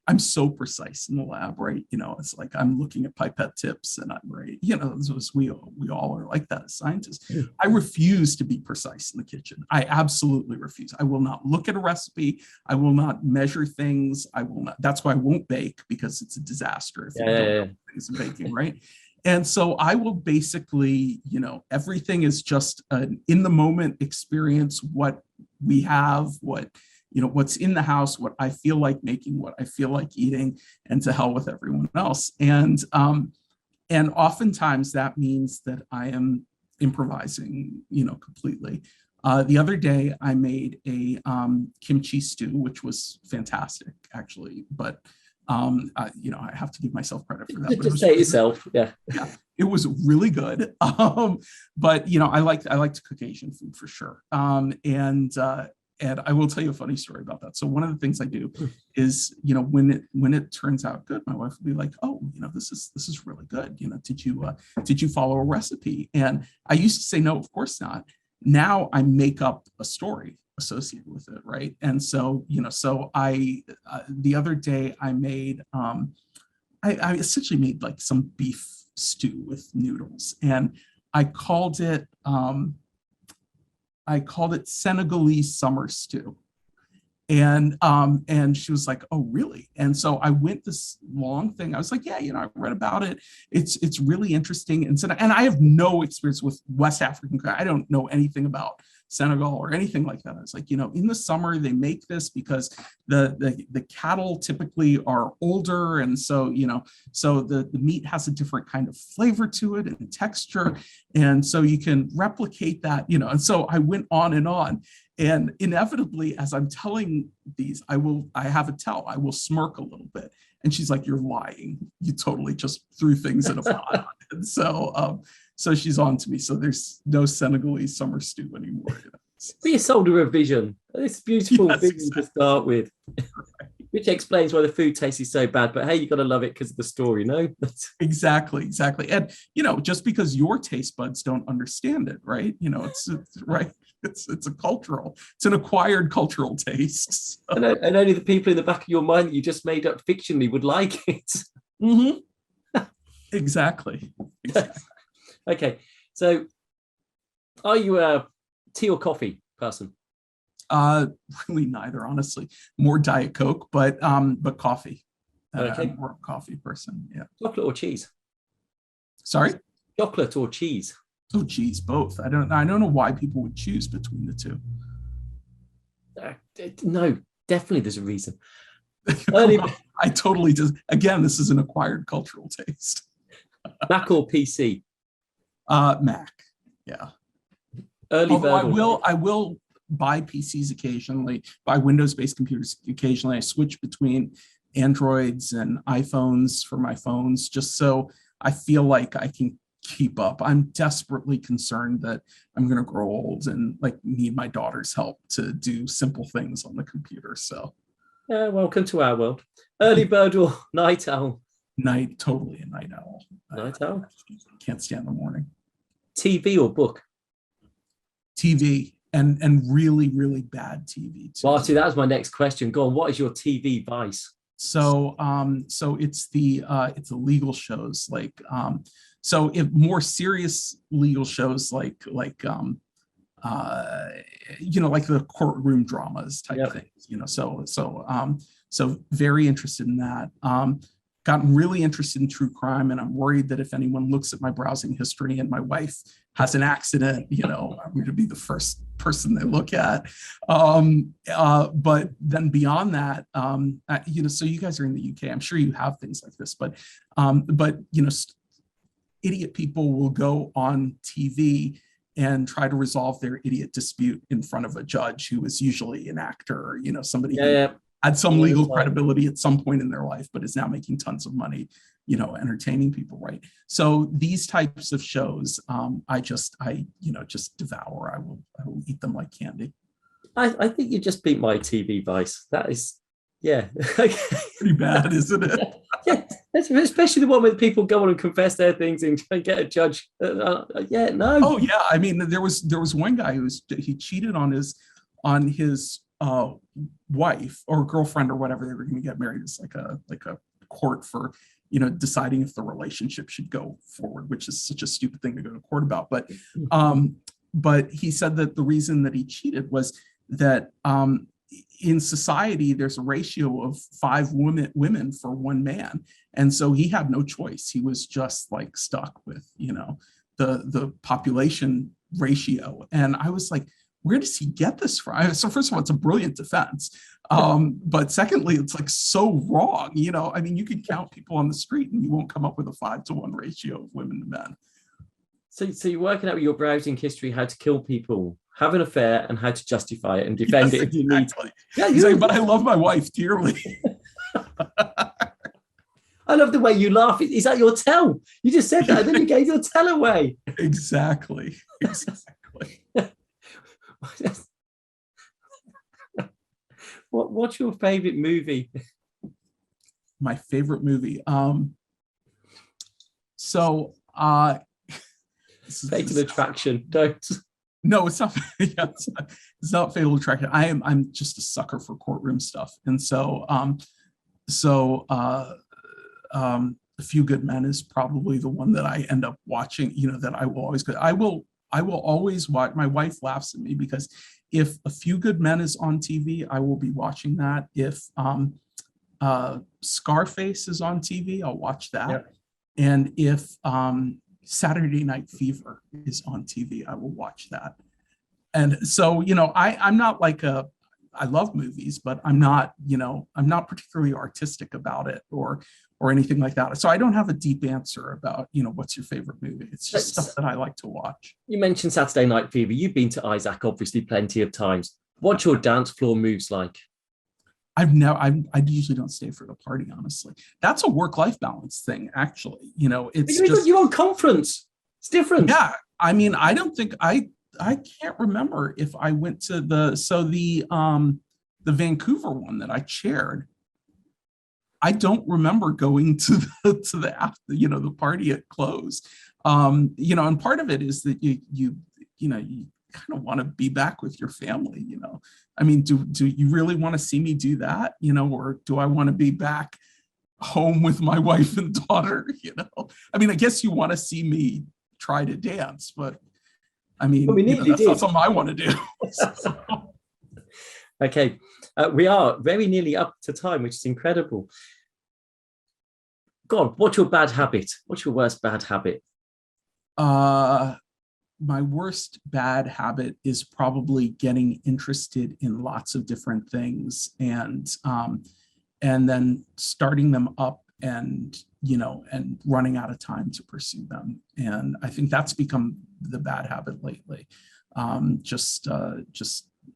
I'm so precise in the lab, right? It's like I'm looking at pipette tips and I'm right. We all are like that as scientists. Yeah. I refuse to be precise in the kitchen. I absolutely refuse. I will not look at a recipe. I will not measure things. I will not. That's why I won't bake, because it's a disaster if you don't know things in baking, right? And so I will basically, everything is just an in the moment experience, what we have, what's in the house, what I feel like making, what I feel like eating, and to hell with everyone else. And oftentimes that means that I am improvising, completely. The other day I made a kimchi stew, which was fantastic, actually, but I have to give myself credit for that. Just say it yourself. Yeah, it was really good. But I like to cook Asian food for sure. And I will tell you a funny story about that. So one of the things I do is, when it turns out good, my wife will be like, "Oh, this is really good. Did you follow a recipe?" And I used to say, "No, of course not." Now I make up a story associated with it, right? And so I the other day I made I essentially made like some beef stew with noodles, and I called it Senegalese summer stew. And she was like, "Oh, really?" And so I went this long thing. I was like, "Yeah, I read about it. It's really interesting." And I have no experience with West African. I don't know anything about Senegal or anything like that. I was like, in the summer they make this because the cattle typically are older, and so so the meat has a different kind of flavor to it and texture, and so you can replicate that, And so I went on, and inevitably, as I'm telling these, I will smirk a little bit, and she's like, "You're lying. You totally just threw things in a pot." And so she's on to me. So there's no Senegalese summer stew anymore. Be a soldier of vision. This beautiful vision to start with, which explains why the food tastes so bad. But hey, you got to love it because of the story, no? Exactly. And just because your taste buds don't understand it, right? It's right. It's an acquired cultural taste. So. And only the people in the back of your mind that you just made up fictionally would like it. Mm-hmm. Exactly. Okay, so are you a tea or coffee person? Really neither, honestly. More Diet Coke, but coffee. Okay. I'm more a coffee person. Yeah. Chocolate or cheese? Sorry? Chocolate or cheese? Oh, geez, both. I don't know why people would choose between the two. No, definitely there's a reason. I totally just. Again, this is an acquired cultural taste. Mac or PC? Mac. Yeah. Although I will buy PCs occasionally, buy Windows-based computers occasionally. I switch between Androids and iPhones for my phones, just so I feel like I can keep up. I'm desperately concerned that I'm going to grow old and need my daughter's help to do simple things on the computer. So, welcome to our world. Early bird or night owl? Totally a night owl. Night owl? Can't stand the morning. TV or book? TV, and really, really bad TV too. Well, actually, that was my next question. Go on. What is your TV vice? So it's the legal shows, so if more serious legal shows like like the courtroom dramas type things, so very interested in that. Gotten really interested in true crime, and I'm worried that if anyone looks at my browsing history and my wife has an accident, I'm going to be the first person they look at. But then beyond that, so you guys are in the UK. I'm sure you have things like this, but idiot people will go on TV and try to resolve their idiot dispute in front of a judge who is usually an actor or, somebody who had some legal credibility at some point in their life, but is now making tons of money, entertaining people, right? So these types of shows, I just devour. I will eat them like candy. I think you just beat my TV vice. That is, pretty bad, isn't it? Yeah, especially the one where people go on and confess their things and get a judge. No. Oh yeah, I mean, there was one guy he cheated on his wife or girlfriend or whatever. They were going to get married. It's like a court for deciding if the relationship should go forward, which is such a stupid thing to go to court about. But he said that the reason that he cheated was that in society there's a ratio of 5 women for 1 man, and so he had no choice. He was just like stuck with the population ratio. And I was like, where does he get this from? So first of all, it's a brilliant defense. But secondly, it's like so wrong. I mean, you could count people on the street and you won't come up with a 5-to-1 ratio of women to men. So you're working out with your browsing history how to kill people, have an affair, and how to justify it and defend it if you need to. Yeah, he's like, but I love my wife dearly. I love the way you laugh. Is that your tell? You just said that, and then you gave your tell away. Exactly. What's your favorite movie? My favorite movie. Fatal Attraction. Don't. No, it's not. Yeah, it's not Fatal Attraction. I'm just a sucker for courtroom stuff, and A Few Good Men is probably the one that I end up watching. That I will always go. I will always watch. My wife laughs at me because if A Few Good Men is on TV, I will be watching that. If Scarface is on TV, I'll watch that. Yep. And if Saturday Night Fever is on TV, I will watch that. And so, I'm not like I love movies, but I'm not particularly artistic about it or anything like that. So I don't have a deep answer about, what's your favorite movie. It's just stuff that I like to watch. You mentioned Saturday Night Fever. You've been to Isaac, obviously, plenty of times. What's your dance floor moves like? I usually don't stay for the party, honestly. That's a work-life balance thing, actually. It's just you're on conference. It's different. Yeah. I mean, I don't think I can't remember if I went to the Vancouver one that I chaired. I don't remember going to the party at close. And part of it is that you kind of want to be back with your family. I mean, do you really want to see me do that? Or do I want to be back home with my wife and daughter? I mean, I guess you want to see me try to dance, but I mean, that's not something I want to do. Okay, we are very nearly up to time, which is incredible. Go on, what's your bad habit? What's your worst bad habit? My worst bad habit is probably getting interested in lots of different things and then starting them up and running out of time to pursue them. And I think that's become the bad habit lately. Just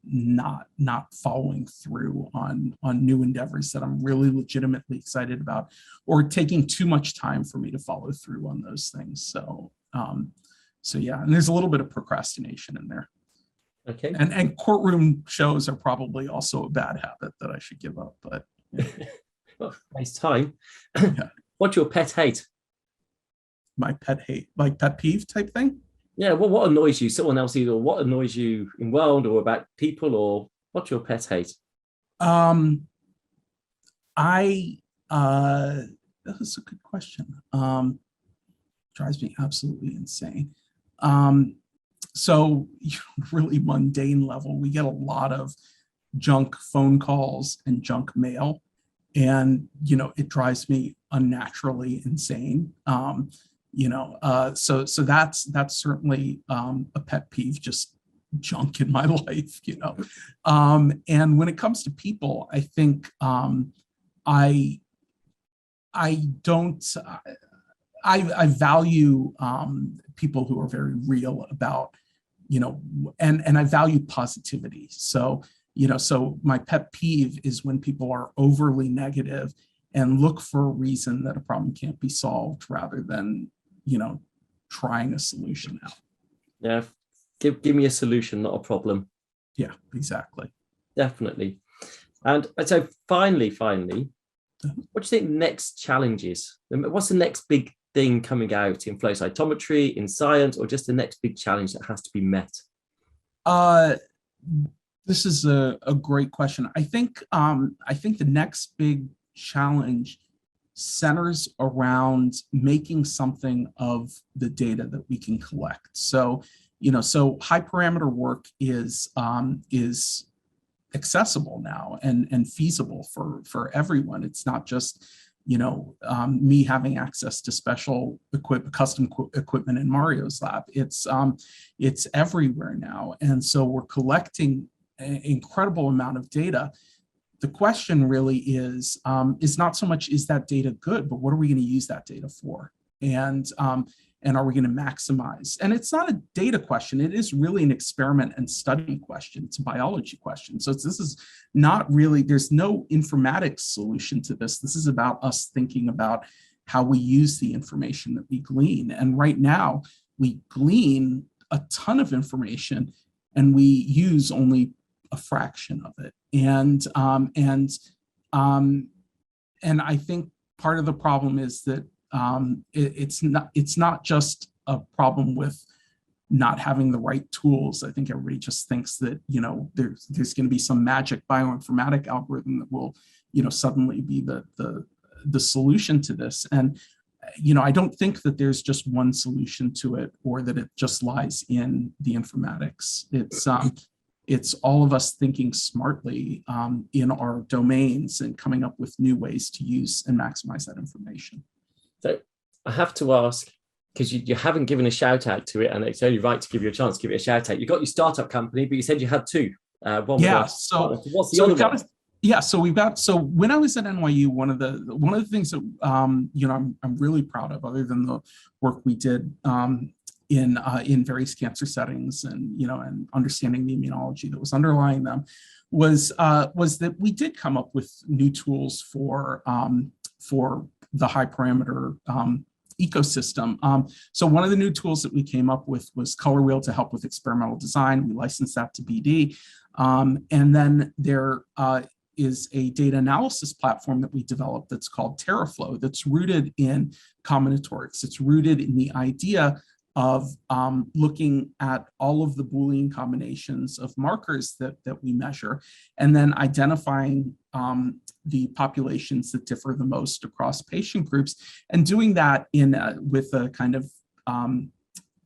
not following through on new endeavors that I'm really legitimately excited about, or taking too much time for me to follow through on those things. So yeah, and there's a little bit of procrastination in there. Okay. And courtroom shows are probably also a bad habit that I should give up, but yeah. Well, nice time. Yeah. What's your pet hate? My pet hate, like pet peeve type thing? Yeah, well, what annoys you? Someone else either, what annoys you in world or about people, or what's your pet hate? That's a good question. Drives me absolutely insane. So really mundane level, we get a lot of junk phone calls and junk mail, and it drives me unnaturally insane. So that's certainly a pet peeve, just junk in my life. And when it comes to people, I think I don't. I value people who are very real about, and I value positivity. So my pet peeve is when people are overly negative and look for a reason that a problem can't be solved rather than, trying a solution out. Yeah. Give me a solution, not a problem. Yeah, exactly. Definitely. And so finally, what do you think next challenge is? What's the next big thing coming out in flow cytometry, in science, or just the next big challenge that has to be met? This is a great question. I think the next big challenge centers around making something of the data that we can collect. So, high parameter work is accessible now and feasible for everyone. It's not just me having access to special custom equipment in Mario's lab. It's everywhere now, and so we're collecting an incredible amount of data. The question really is not so much is that data good, but what are we going to use that data for? And are we going to maximize? And it's not a data question. It is really an experiment and study question. It's a biology question. So this is not really, there's no informatics solution to this. This is about us thinking about how we use the information that we glean. And right now, we glean a ton of information and we use only a fraction of it. And I think part of the problem is that it's not just a problem with not having the right tools. I think everybody just thinks that there's going to be some magic bioinformatic algorithm that will suddenly be the solution to this. And I don't think that there's just one solution to it, or that it just lies in the informatics. It's all of us thinking smartly in our domains and coming up with new ways to use and maximize that information. So I have to ask, because you haven't given a shout out to it, and it's only right to give you a chance to give it a shout out. You got your startup company, but you said you had two. What's the other one? So when I was at NYU, one of the things that I'm really proud of, other than the work we did in various cancer settings and understanding the immunology that was underlying them, was that we did come up with new tools for the high parameter ecosystem. So one of the new tools that we came up with was Color Wheel to help with experimental design. We licensed that to BD. And then there is a data analysis platform that we developed that's called TerraFlow, that's rooted in combinatorics. It's rooted in the idea of looking at all of the Boolean combinations of markers that we measure, and then identifying the populations that differ the most across patient groups, and doing that with a kind of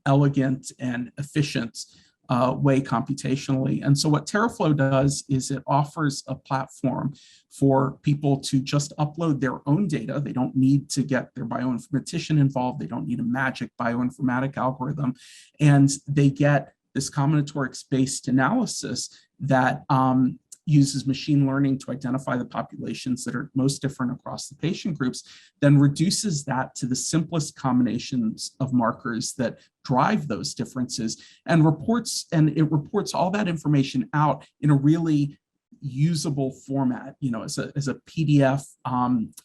elegant and efficient way computationally. And so what TerraFlow does is it offers a platform for people to just upload their own data. They don't need to get their bioinformatician involved. They don't need a magic bioinformatic algorithm. And they get this combinatorics-based analysis that uses machine learning to identify the populations that are most different across the patient groups, then reduces that to the simplest combinations of markers that drive those differences, and it reports all that information out in a really usable format, as a PDF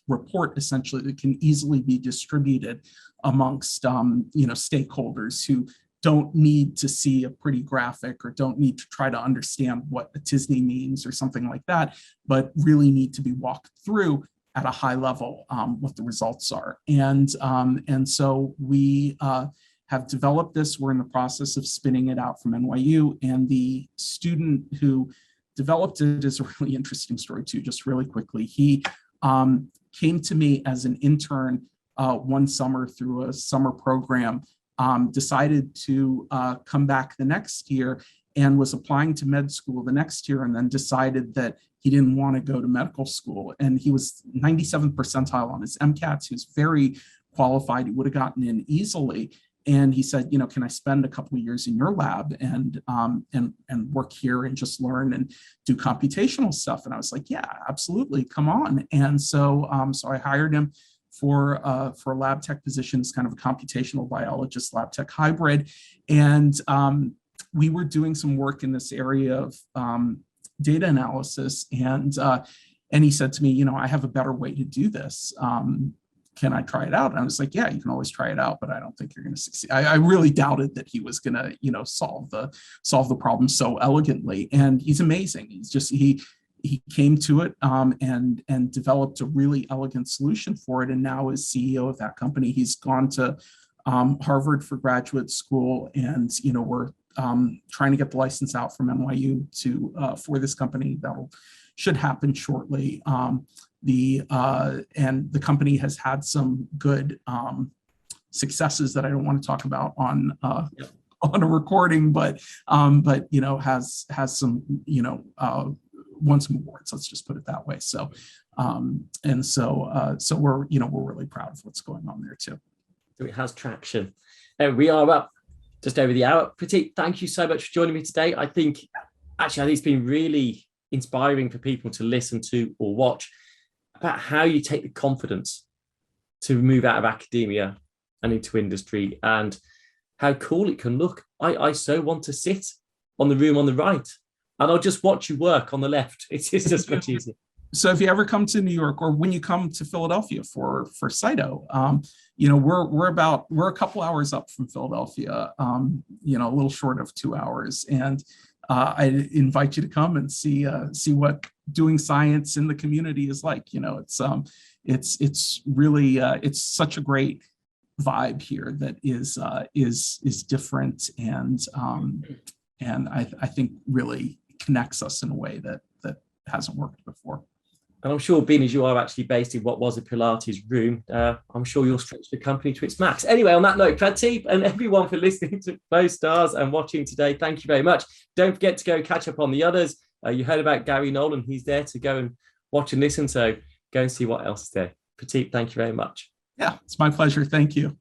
report, essentially, that can easily be distributed amongst stakeholders who don't need to see a pretty graphic or don't need to try to understand what a TISNI means or something like that, but really need to be walked through at a high level what the results are. And so we have developed this. We're in the process of spinning it out from NYU, and the student who developed it is a really interesting story too, just really quickly. He came to me as an intern one summer through a summer program decided to come back the next year and was applying to med school the next year, and then decided that he didn't want to go to medical school. And he was 97th percentile on his MCATs. He was very qualified. He would have gotten in easily. And he said, you know, can I spend a couple of years in your lab and work here and just learn and do computational stuff? And I was like, yeah, absolutely, come on. And so I hired him for a lab tech position. It's kind of a computational biologist lab tech hybrid. And we were doing some work in this area of data analysis. And he said to me, you know, I have a better way to do this. Can I try it out? And I was like, yeah, you can always try it out, but I don't think you're going to succeed. I really doubted that he was going to, you know, solve the problem so elegantly. And he's amazing. He's just, he came to it and developed a really elegant solution for it. And now is CEO of that company. He's gone to Harvard for graduate school, and, you know, we're trying to get the license out from NYU for this company. That'll should happen shortly. And the company has had some good successes that I don't want to talk about on a recording, but you know, has some, you know, won some awards. Let's just put it that way. So so we're, you know, we're really proud of what's going on there too. So it has traction. And we are up just over the hour. Pratip, thank you so much for joining me today. I think it's been really inspiring for people to listen to or watch about how you take the confidence to move out of academia and into industry, and how cool it can look. I so want to sit on the room on the right, and I'll just watch you work on the left. It's just much easier. So if you ever come to New York, or when you come to Philadelphia for Cyto, you know, we're a couple hours up from Philadelphia, you know, a little short of 2 hours. And I invite you to come and see what doing science in the community is like. You know, it's really it's such a great vibe here that is different, and I think really connects us in a way that hasn't worked before. And I'm sure, being as you are actually based in what was a Pilates room, I'm sure you'll stretch the company to its max. Anyway, on that note, Pratip and everyone for listening to Both Stars and watching today, thank you very much. Don't forget to go and catch up on the others. You heard about Gary Nolan. He's there to go and watch and listen. So go and see what else is there. Pratip, thank you very much. Yeah, it's my pleasure. Thank you.